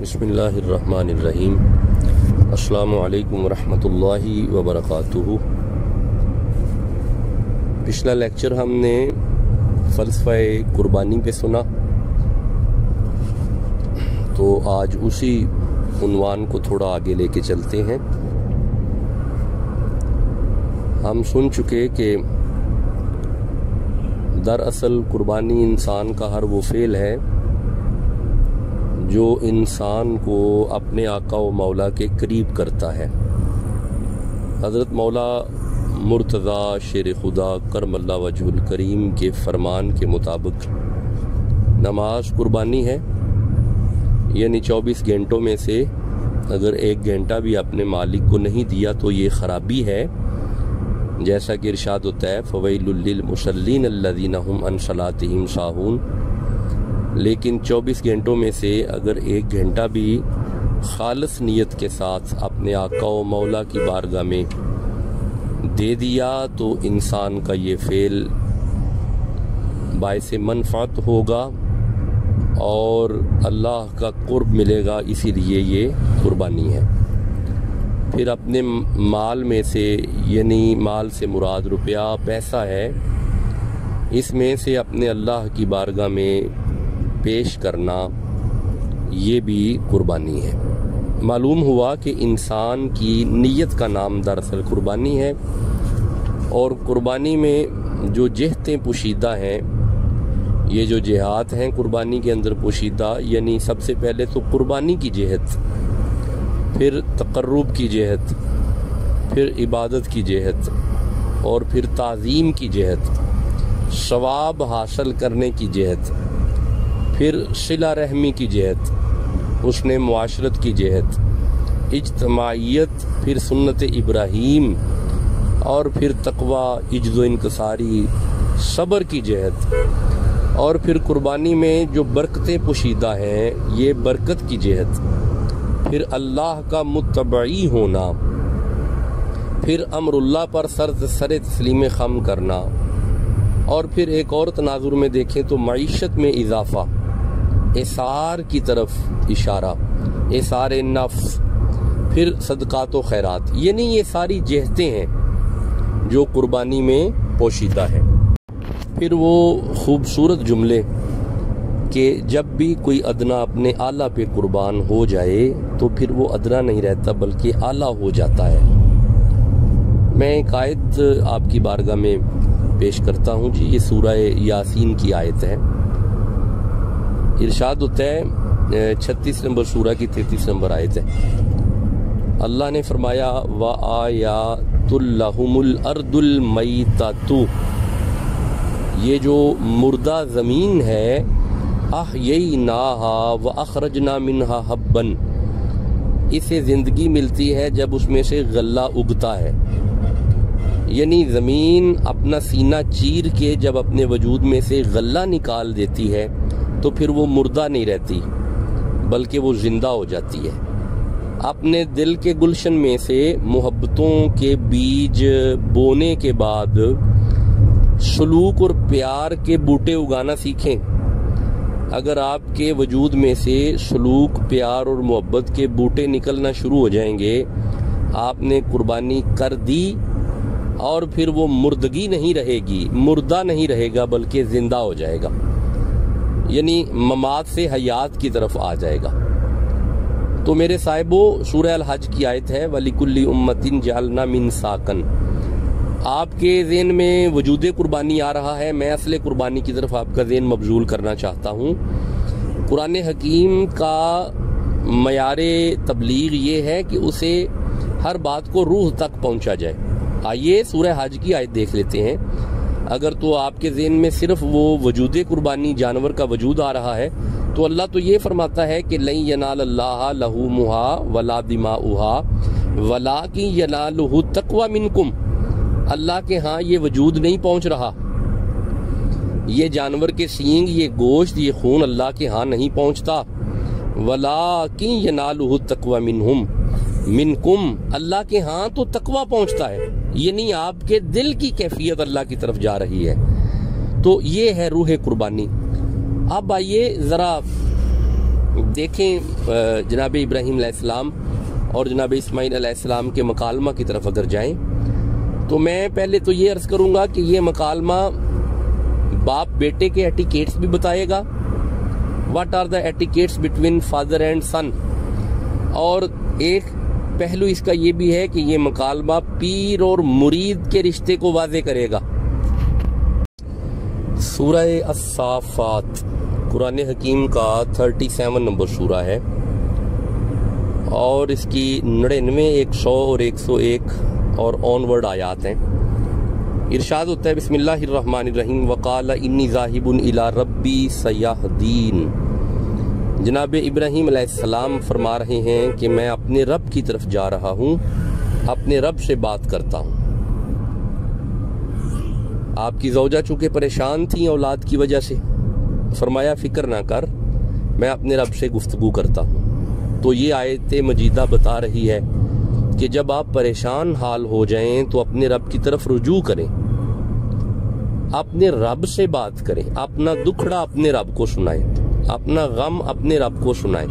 بسم اللہ الرحمن الرحیم۔ السلام علیکم ورحمۃ اللہ وبرکاتہ۔ پچھلا لیکچر ہم نے فلسفہ قربانی پہ سنا، تو آج اسی عنوان کو تھوڑا آگے لے کے چلتے ہیں۔ ہم سن چکے کہ دراصل قربانی انسان کا ہر وہ فعل ہے جو انسان کو اپنے آقا و مولا کے قریب کرتا ہے۔ حضرت مولا مرتضیٰ شیر خدا کرم اللہ وجہ الکریم کے فرمان کے مطابق نماز قربانی ہے، یعنی 24 گھنٹوں میں سے اگر 1 گھنٹہ بھی اپنے مالک کو نہیں دیا تو یہ خرابی ہے، جیسا کہ ارشاد ہوتا ہے فویل للمصلین الذین هم عن صلاتهم ساہون۔ لیکن 24 گھنٹوں میں سے اگر 1 گھنٹہ بھی خالص نیت کے ساتھ اپنے آقا و مولا کی بارگاہ میں دے دیا تو انسان کا یہ فعل باعث منفعت ہوگا اور اللہ کا قرب ملے گا، اسی لیے یہ قربانی ہے۔ پھر اپنے مال میں سے، یعنی مال سے مراد روپیہ پیسہ ہے، اس میں سے اپنے اللہ کی بارگاہ میں پیش کرنا یہ بھی قربانی ہے۔ معلوم ہوا کہ انسان کی نیت کا نام دراصل قربانی ہے، اور قربانی میں جو جہتیں پوشیدہ ہیں، یہ جو جہات ہیں قربانی کے اندر پوشیدہ، یعنی سب سے پہلے تو قربانی کی جہت، پھر تقرب کی جہت، پھر عبادت کی جہت، اور پھر تعظیم کی جہت، ثواب حاصل کرنے کی جہت، پھر صلہ رحمی کی جہت، حسن معاشرت کی جہت، اجتماعیت، پھر سنت ابراہیم، اور پھر تقوی، عجز و انکساری، صبر کی جہت، اور پھر قربانی میں جو برکتیں پوشیدہ ہیں یہ برکت کی جہت، پھر اللہ کا متبعی ہونا، پھر امر اللہ پر سر تسلیم خم کرنا، اور پھر ایک اور تناظر میں دیکھیں تو معیشت میں اضافہ، اثار کی طرف اشارہ، اثار نفس، پھر صدقات و خیرات، یعنی یہ ساری جہتیں ہیں جو قربانی میں پوشیدہ ہیں۔ پھر وہ خوبصورت جملے کہ جب بھی کوئی ادنا اپنے اعلیٰ پہ قربان ہو جائے تو پھر وہ ادنا نہیں رہتا بلکہ اعلیٰ ہو جاتا ہے۔ میں ایک آیت آپ کی بارگاہ میں پیش کرتا ہوں جی، یہ سورہ یاسین کی آیت ہے۔ ارشاد ہوتا ہے 36 نمبر سورہ کی 33 نمبر آیت ہے، اللہ نے فرمایا وَآیَاتُ لَهُمُ الْأَرْضُ الْمَيْتَةُ، یہ جو مردہ زمین ہے، أَحْيَيْنَاهَا وَأَخْرَجْنَا مِنْهَا حَبًّا، اسے زندگی ملتی ہے جب اس میں سے غلہ اگتا ہے، یعنی زمین اپنا سینہ چیر کے جب اپنے وجود میں سے غلہ نکال دیتی ہے تو پھر وہ مردہ نہیں رہتی بلکہ وہ زندہ ہو جاتی ہے۔ اپنے دل کے گلشن میں سے محبتوں کے بیج بونے کے بعد سلوک اور پیار کے بوٹے اگانا سیکھیں۔ اگر آپ کے وجود میں سے سلوک، پیار اور محبت کے بوٹے نکلنا شروع ہو جائیں گے، آپ نے قربانی کر دی، اور پھر وہ مردگی نہیں رہے گی، مردہ نہیں رہے گا بلکہ زندہ ہو جائے گا، یعنی ممات سے حیات کی طرف آ جائے گا۔ تو میرے صاحبو، سورہ الحج کی آیت ہے وَلِكُلِّ أُمَّةٍ جَعَلْنَا مِنْسَاكًا۔ آپ کے ذہن میں وجود قربانی آ رہا ہے، میں اصل قربانی کی طرف آپ کا ذہن مبذول کرنا چاہتا ہوں۔ قرآن حکیم کا معیار تبلیغ یہ ہے کہ اسے ہر بات کو روح تک پہنچا جائے۔ آئیے سورہ حج کی آیت دیکھ لیتے ہیں۔ اگر تو آپ کے ذہن میں صرف وہ وجود قربانی، جانور کا وجود آ رہا ہے، تو اللہ تو یہ فرماتا ہے کہ لَن يَنَالَ اللَّهَ لُحُومُهَا وَلَا دِمَاؤُهَا وَلَٰكِن يَنَالُهُ التَّقْوَىٰ مِنكُمْ، اللہ کے ہاں یہ وجود نہیں پہنچ رہا، یہ جانور کے سینگ، یہ گوشت، یہ خون اللہ کے ہاں نہیں پہنچتا، وَلَٰكِن يَنَالُهُ التَّقْوَىٰ مِنكُمْ، اللہ کے ہاں تو تقویٰ پہنچتا ہے، یعنی آپ کے دل کی کیفیت اللہ کی طرف جا رہی ہے۔ تو یہ ہے روح قربانی۔ اب آئیے ذرا دیکھیں جناب ابراہیم علیہ السلام اور جناب اسماعیل علیہ السلام کے مکالمہ کی طرف اگر جائیں تو میں پہلے تو یہ عرض کروں گا کہ یہ مکالمہ باپ بیٹے کے ایٹیکیٹس بھی بتائے گا، what are the etiquettes between father and son, اور ایک پہلو اس کا یہ بھی ہے کہ یہ مکالمہ پیر اور مرید کے رشتے کو واضح کرے گا۔ سورہ الصافات قرآن حکیم کا 37 نمبر سورہ ہے اور اس کی 99، 100 اور 101 اور آن ورڈ آیات ہیں۔ ارشاد ہوتا ہے بسم اللہ الرحمن الرحیم وقال انی ذاہب الی ربی سیہدین۔ جناب ابراہیم علیہ السلام فرما رہے ہیں کہ میں اپنے رب کی طرف جا رہا ہوں، اپنے رب سے بات کرتا ہوں۔ آپ کی زوجہ چونکہ پریشان تھیں اولاد کی وجہ سے، فرمایا فکر نہ کر، میں اپنے رب سے گفتگو کرتا ہوں۔ تو یہ آیت مجیدہ بتا رہی ہے کہ جب آپ پریشان حال ہو جائیں تو اپنے رب کی طرف رجوع کریں، اپنے رب سے بات کریں، اپنا دکھڑا اپنے رب کو سنائیں، اپنا غم اپنے رب کو سنائیں۔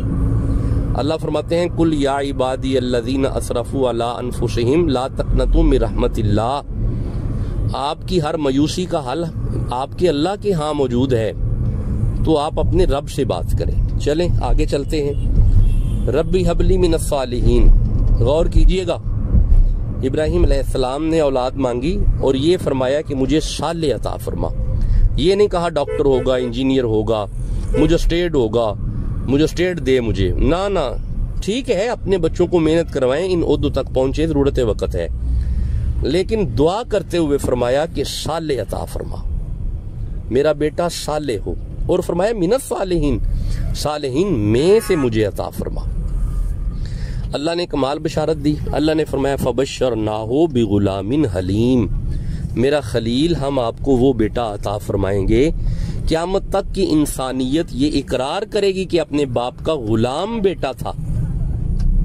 اللہ فرماتے ہیں کل یا عبادی الذین اسرفوا علی انفسہم لا تقنطوا من رحمت اللہ۔ آپ کی ہر مایوسی کا حل آپ کے اللہ کے ہاں موجود ہے، تو آپ اپنے رب سے بات کریں۔ چلیں آگے چلتے ہیں۔ ربی حب لی من الصالحین، غور کیجئے گا، ابراہیم علیہ السلام نے اولاد مانگی اور یہ فرمایا کہ مجھے صالح عطا فرما۔ یہ نہیں کہا ڈاکٹر ہوگا، انجینئر ہوگا، مجسٹریٹ ہوگا، مجسٹریٹ دے مجھے، نہ ٹھیک ہے اپنے بچوں کو محنت کروائیں، ان عہدوں تک پہنچے، ضرورت وقت ہے، لیکن دعا کرتے ہوئے فرمایا کہ صالح عطا فرما، میرا بیٹا صالح ہو، اور فرمایا من الصالحین، صالحین میں سے مجھے عطا فرما۔ اللہ نے کمال بشارت دی، اللہ نے فرمایا فبشرناہ بغلام حلیم، میرا خلیل ہم آپ کو وہ بیٹا عطا فرمائیں گے، قیامت تک کی انسانیت یہ اقرار کرے گی کہ اپنے باپ کا غلام بیٹا تھا۔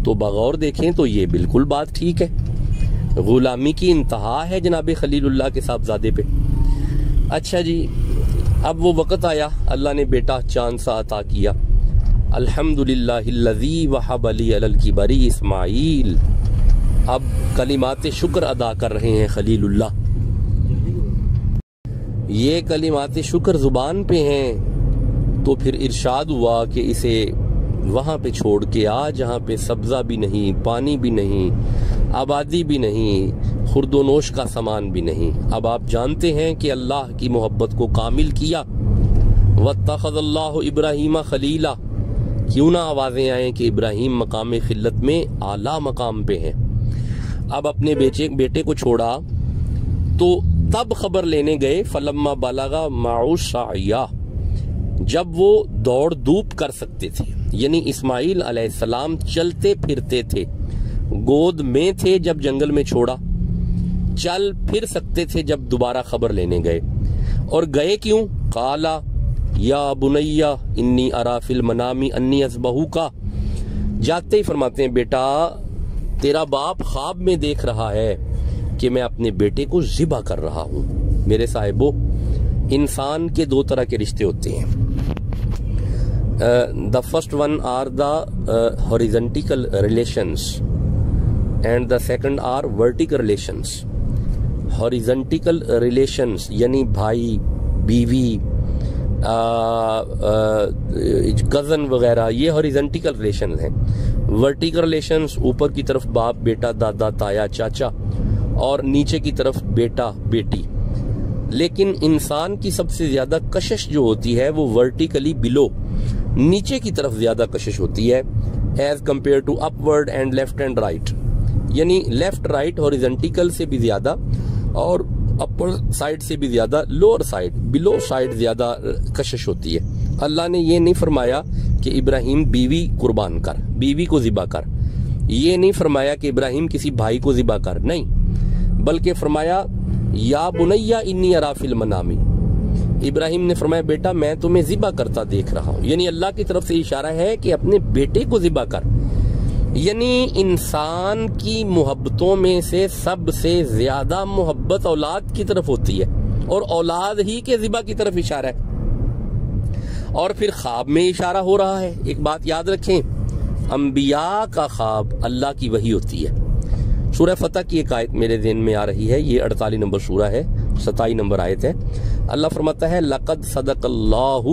تو بغور دیکھیں تو یہ بالکل بات ٹھیک ہے، غلامی کی انتہا ہے جناب خلیل اللہ کے صاحبزادے پہ۔ اچھا جی، اب وہ وقت آیا، اللہ نے بیٹا چاند سا عطا کیا۔ الحمدللہ الذی وہب لی علی الکبر اسماعیل، اب کلمات شکر ادا کر رہے ہیں خلیل اللہ۔ یہ کلمات شکر زبان پہ ہیں تو پھر ارشاد ہوا کہ اسے وہاں پہ چھوڑ کے آ جہاں پہ سبزہ بھی نہیں، پانی بھی نہیں، آبادی بھی نہیں، خورد و نوش کا سامان بھی نہیں۔ اب آپ جانتے ہیں کہ اللہ کی محبت کو کامل کیا۔ واتخذ اللہ ابراہیم خلیلا، کیوں نہ آوازیں آئیں کہ ابراہیم مقام خلت میں اعلیٰ مقام پہ ہیں۔ اب اپنے بیٹے کو چھوڑا تو تب خبر لینے گئے فلما بلغ معه السعی، جب وہ دوڑ دھوپ کر سکتے تھے، یعنی اسماعیل علیہ السلام چلتے پھرتے تھے، گود میں تھے جب جنگل میں چھوڑا، چل پھر سکتے تھے جب دوبارہ خبر لینے گئے۔ اور گئے کیوں؟ قالا یا بنیا انی ارا فی المنام انی اذبحک، جاتے ہی فرماتے ہیں بیٹا تیرا باپ خواب میں دیکھ رہا ہے کہ میں اپنے بیٹے کو ذبح کر رہا ہوں۔ میرے صاحبو، انسان کے دو طرح کے رشتے ہوتے ہیں۔ The first one are the horizontal relations and the second are vertical relations. Horizontal relations یعنی بھائی، بیوی، کزن وغیرہ، یہ horizontal relations ہیں۔ vertical relations اوپر کی طرف باپ بیٹا، دادا تایا چاچا، اور نیچے کی طرف بیٹا بیٹی۔ لیکن انسان کی سب سے زیادہ کشش جو ہوتی ہے وہ ورٹیکلی بلو، نیچے کی طرف زیادہ کشش ہوتی ہے as compare to up word and left and right, یعنی لیفٹ رائٹ ہاریزنٹیکل سے بھی زیادہ اور اپر سائڈ سے بھی زیادہ لوور سائڈ بلو سائڈ زیادہ کشش ہوتی ہے۔ اللہ نے یہ نہیں فرمایا کہ ابراہیم بیوی قربان کر، بیوی کو ذبح کر، یہ نہیں فرمایا کہ ابراہیم کسی بھائی کو ذبح کر، نہیں، بلکہ فرمایا یا بنیا انی ارا فی المنام، ابراہیم نے فرمایا بیٹا میں تمہیں ذبح کرتا دیکھ رہا ہوں، یعنی اللہ کی طرف سے اشارہ ہے کہ اپنے بیٹے کو ذبح کر۔ یعنی انسان کی محبتوں میں سے سب سے زیادہ محبت اولاد کی طرف ہوتی ہے، اور اولاد ہی کے ذبح کی طرف اشارہ ہے۔ اور پھر خواب میں اشارہ ہو رہا ہے. ایک بات یاد رکھیں، انبیاء کا خواب اللہ کی وحی ہوتی ہے. سورہ فتح کی ایک آیت میرے ذہن میں آ رہی ہے، یہ 48 نمبر سورہ ہے، 27 نمبر آیت ہے. اللہ فرماتا ہے لقد صدق اللہ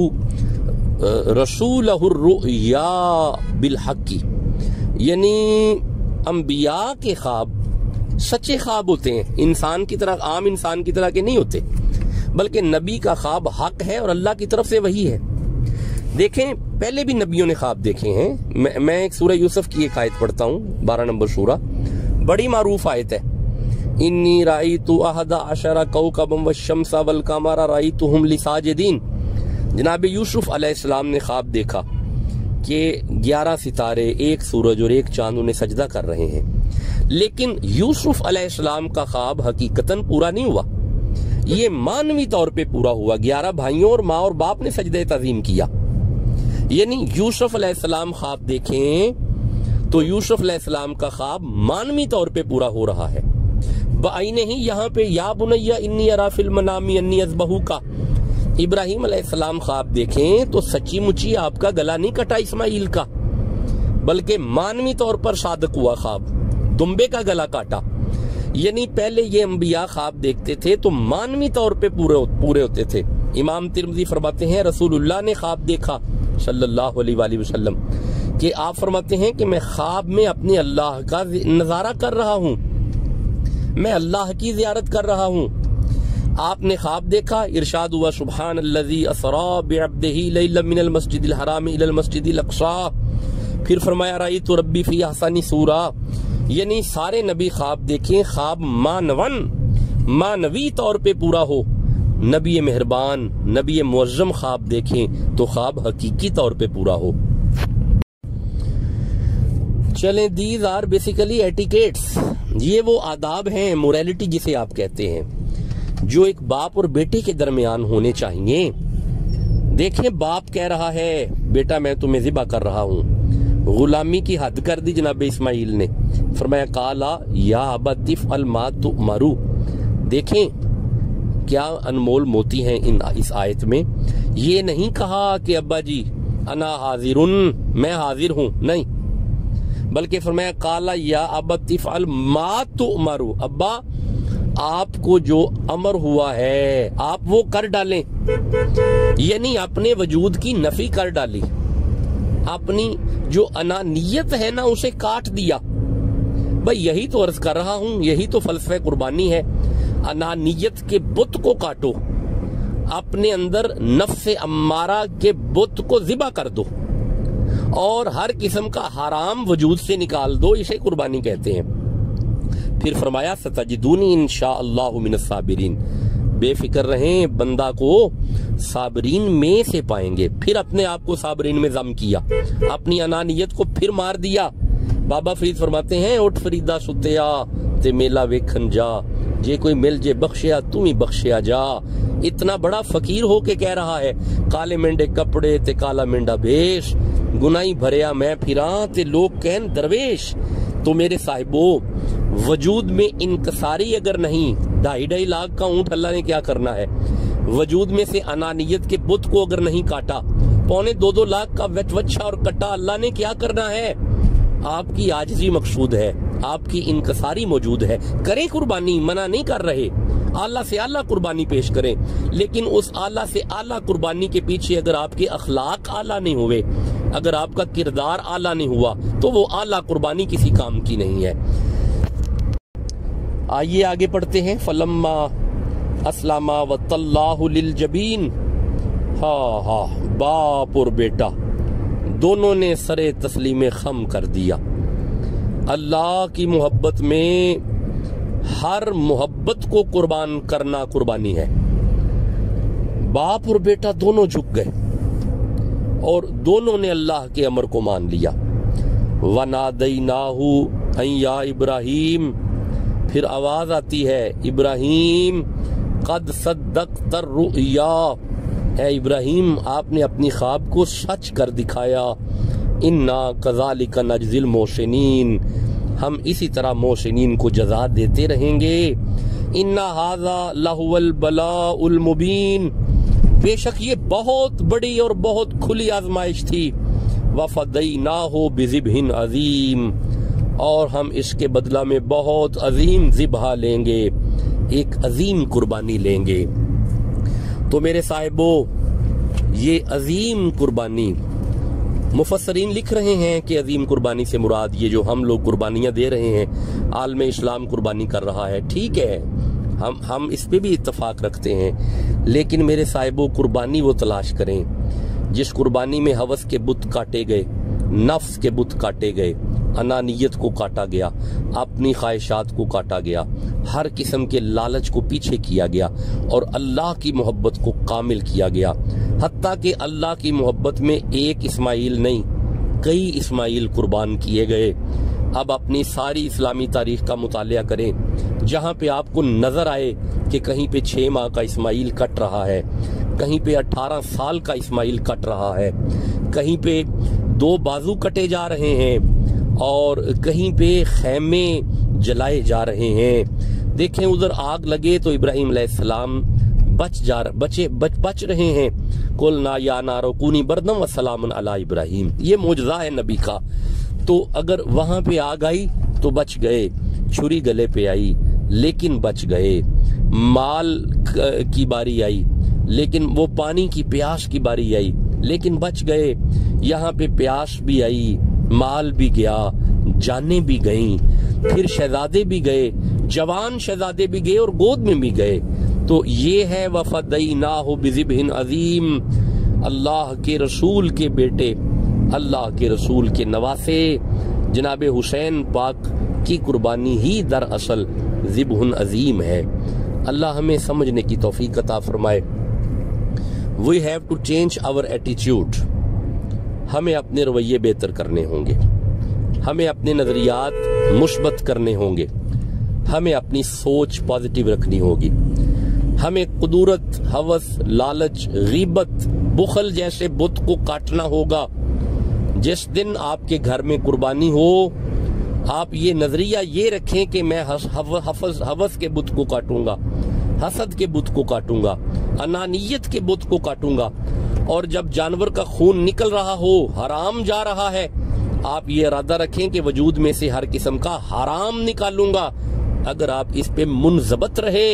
رسولہ الرؤیا بالحق، یعنی انبیاء کے خواب سچے خواب ہوتے ہیں، انسان کی طرح، عام انسان کی طرح کے نہیں ہوتے، بلکہ نبی کا خواب حق ہے اور اللہ کی طرف سے وحی ہے. دیکھیں پہلے بھی نبیوں نے خواب دیکھے ہیں. میں ایک سورہ یوسف کی ایک آیت پڑھتا ہوں، 12 نمبر سورہ، بڑی معروف آیت ہے. انی رأیت 11 کوکبا والشمس والقمر رأیتہم لی ساجدین. جناب یوسف علیہ السلام نے خواب دیکھا کہ 11 ستارے، ایک سورج اور ایک چاند انہیں سجدہ کر رہے ہیں. لیکن یوسف علیہ السلام کا خواب حقیقتاً پورا نہیں ہوا، یہ مانوی طور پہ پورا ہوا. 11 بھائیوں اور ماں اور باپ نے سجدہ تعظیم کیا. یعنی یوسف علیہ السلام خواب دیکھیں تو یوسف علیہ السلام کا خواب مانوی طور پہ پورا ہو رہا ہے. بعینہ یہاں پہ یا بنی انی اری فی المنام انی اذبحک، ابراہیم علیہ السلام خواب دیکھیں تو سچی مچی آپ کا گلا نہیں کٹا اسماعیل کا، بلکہ مانوی طور پر صادق ہوا خواب، دمبے کا گلا کاٹا. یعنی پہلے یہ انبیاء خواب دیکھتے تھے تو مانوی طور پہ پورے ہوتے تھے. امام ترمذی فرماتے ہیں رسول اللہ نے خواب دیکھا صلی اللہ علیہ وآلہ وسلم کہ آپ فرماتے ہیں کہ میں خواب میں اپنے اللہ کا نظارہ کر رہا ہوں، میں اللہ کی زیارت کر رہا ہوں. آپ نے خواب دیکھا، ارشاد ہوا سبحان الذی اسری بعبدہ لیلا من المسجد الحرام الی المسجد الاقصی. پھر فرمایا رأیت ربی فی احسن صورہ. یعنی سارے نبی خواب دیکھیں، خواب مانوی طور پہ پورا ہو. نبی مہربان، نبی معظم خواب دیکھیں تو خواب حقیقی طور پہ پورا ہو. چلیں دیز آر بیسیکلی ایٹیکیٹس، یہ وہ آداب ہیں، موریلٹی جسے آپ کہتے ہیں، جو ایک باپ اور بیٹے کے درمیان ہونے چاہیے. دیکھیں باپ کہہ رہا ہے بیٹا میں تمہیں ذبح کر رہا ہوں. غلامی کی حد کر دی جناب اسماعیل نے. فرمایا قالا یا ابت افعل ما تؤمر. دیکھیں کیا انمول موتی ہیں اس آیت میں. یہ نہیں کہا کہ ابا جی انا حاضرن، میں حاضر ہوں، نہیں، بلکہ فرمایا قالا یا ابت افعل ما تؤمر، ابا آپ کو جو امر ہوا ہے آپ وہ کر ڈالیں. یعنی اپنے وجود کی نفی کر ڈالی، اپنی جو انانیت ہے نا اسے کاٹ دیا. بھئی یہی تو عرض کر رہا ہوں، یہی تو فلسفہ قربانی ہے. انانیت کے بت کو کاٹو، اپنے اندر نفس امارہ کے بت کو ذبح کر دو اور ہر قسم کا حرام وجود سے نکال دو، اسے قربانی کہتے ہیں. پھر فرمایا ستجدونی انشاءاللہ من الصابرین، بے فکر رہیں بندہ کو صابرین میں سے پائیں گے. پھر اپنے آپ کو صابرین میں ضم کیا، اپنی انانیت کو پھر مار دیا. بابا فرید فرماتے ہیں اٹھ فریدہ ستیا تے میلہ ویکھن جا، جے کوئی مل جے بخشیا تم ہی بخشیا جا. اتنا بڑا فقیر ہو کے کہہ رہا ہے کالے منڈے کپڑے تے کالا منڈا بیش، گناہی بھریا میں پھراں تے لوگ کہن درویش. تو میرے صاحبو وجود میں انکساری اگر نہیں، 2.5 لاکھ کا اونٹ اللہ نے کیا کرنا ہے. وجود میں سے انانیت کے بت کو اگر نہیں کاٹا، 2.25 لاکھ کا وچھا اور کٹا اللہ نے کیا کرنا ہے. آپ کی عاجزی مقصود ہے، آپ کی انکساری موجود ہے. کریں قربانی، منع نہیں کر رہے، اعلیٰ سے اعلیٰ قربانی پیش کریں، لیکن اس اعلیٰ سے اعلیٰ قربانی کے پیچھے اگر آپ کے اخلاق اعلیٰ نہیں ہوئے، اگر آپ کا کردار اعلیٰ نہیں ہوا تو وہ اعلیٰ قربانی کسی کام کی نہیں ہے. آئیے آگے پڑھتے ہیں. فلما اسلما وطلّہ للجبین. ہاں باپ اور بیٹا دونوں نے سرے تسلیم خم کر دیا. اللہ کی محبت میں ہر محبت کو قربان کرنا قربانی ہے. باپ اور بیٹا دونوں جھک گئے اور دونوں نے اللہ کے امر کو مان لیا. وَنَادَيْنَاهُ أَن يَا إِبْرَاهِيمُ. پھر آواز آتی ہے ابراہیم قد صدقت الرؤیا، اے ابراہیم آپ نے اپنی خواب کو سچ کر دکھایا. انا کذالک نجزی المحسنین، ہم اسی طرح محسنین کو جزا دیتے رہیں گے. انا ھذا لہو البلاء المبین، بے شک یہ بہت بڑی اور بہت کھلی آزمائش تھی. وَفَدَيْنَاهُ بِذِبْحٍ عَظِيمٍ، اور ہم اس کے بدلہ میں بہت عظیم ذبح لیں گے، ایک عظیم قربانی لیں گے. تو میرے صاحبو، یہ عظیم قربانی، مفسرین لکھ رہے ہیں کہ عظیم قربانی سے مراد یہ جو ہم لوگ قربانیاں دے رہے ہیں، عالم اسلام قربانی کر رہا ہے، ٹھیک ہے، ہم اس پہ بھی اتفاق رکھتے ہیں، لیکن میرے صاحبو قربانی وہ تلاش کریں جس قربانی میں ہوس کے بت کاٹے گئے، نفس کے بت کاٹے گئے، انانیت کو کاٹا گیا، اپنی خواہشات کو کاٹا گیا، ہر قسم کے لالچ کو پیچھے کیا گیا، اور اللہ کی محبت کو کامل کیا گیا. حتیٰ کہ اللہ کی محبت میں ایک اسماعیل نہیں، کئی اسماعیل قربان کیے گئے. اب اپنی ساری اسلامی تاریخ کا مطالعہ کریں، جہاں پہ آپ کو نظر آئے کہ کہیں پہ 6 ماہ کا اسماعیل کٹ رہا ہے، کہیں پہ 18 سال کا اسماعیل کٹ رہا ہے، کہیں پہ 2 بازو کٹے جا رہے ہیں، اور کہیں پہ خیمے جلائے جا رہے ہیں. دیکھیں ادھر آگ لگے تو ابراہیم علیہ السلام بچ رہے ہیں. قُلْنَا يَا نَارُ كُونِي بَرْدًا وَسَلَامًا عَلَىٰ ابراہیم، یہ معجزہ ہے نبی کا. تو اگر وہاں پہ آگ آئی تو بچ گئے، چھری گلے پہ آئی لیکن بچ گئے، مال کی باری آئی لیکن وہ پانی کی پیاس کی باری آئی لیکن بچ گئے. یہاں پہ پیاس بھی آئی، مال بھی گیا، جانیں بھی گئیں، پھر شہزادے بھی گئے، جوان شہزادے بھی گئے اور گود میں بھی گئے. تو یہ ہے وَفَدَيْنَاهُ بِذِبْحٍ عَظِيمٍ، اللہ کے رسول کے بیٹے، اللہ کے رسول کے نواسے جناب حسین پاک کی قربانی ہی دراصل ذبح عظیم ہے. اللہ ہمیں سمجھنے کی توفیق عطا فرمائے. We have to change our attitude، ہمیں اپنے رویے بہتر کرنے ہوں گے، ہمیں اپنے نظریات مثبت کرنے ہوں گے، ہمیں اپنی سوچ پازیٹیو رکھنی ہوگی، ہمیں قدورت، ہوس، لالچ، غیبت، بخل جیسے بت کو کاٹنا ہوگا. جس دن آپ کے گھر میں قربانی ہو، آپ یہ نظریہ یہ رکھیں کہ میں ہوس کے بت کو کاٹوں گا، حسد کے بت کو کاٹوں گا، انانیت کے بت کو کاٹوں گا. اور جب جانور کا خون نکل رہا ہو، حرام جا رہا ہے، آپ یہ ارادہ رکھیں کہ وجود میں سے ہر قسم کا حرام نکالوں گا. اگر آپ اس پہ منضبط رہے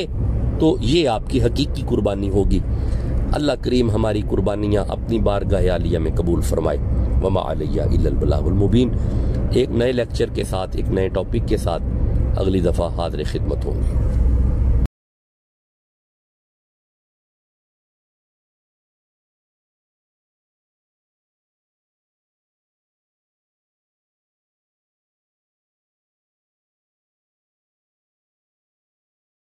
تو یہ آپ کی حقیقی قربانی ہوگی. اللہ کریم ہماری قربانیاں اپنی بارگاہ عالیہ میں قبول فرمائے. وما علیہ الا البلاغ المبین. ایک نئے لیکچر کے ساتھ، ایک نئے ٹاپک کے ساتھ اگلی دفعہ حاضر خدمت ہوں گے.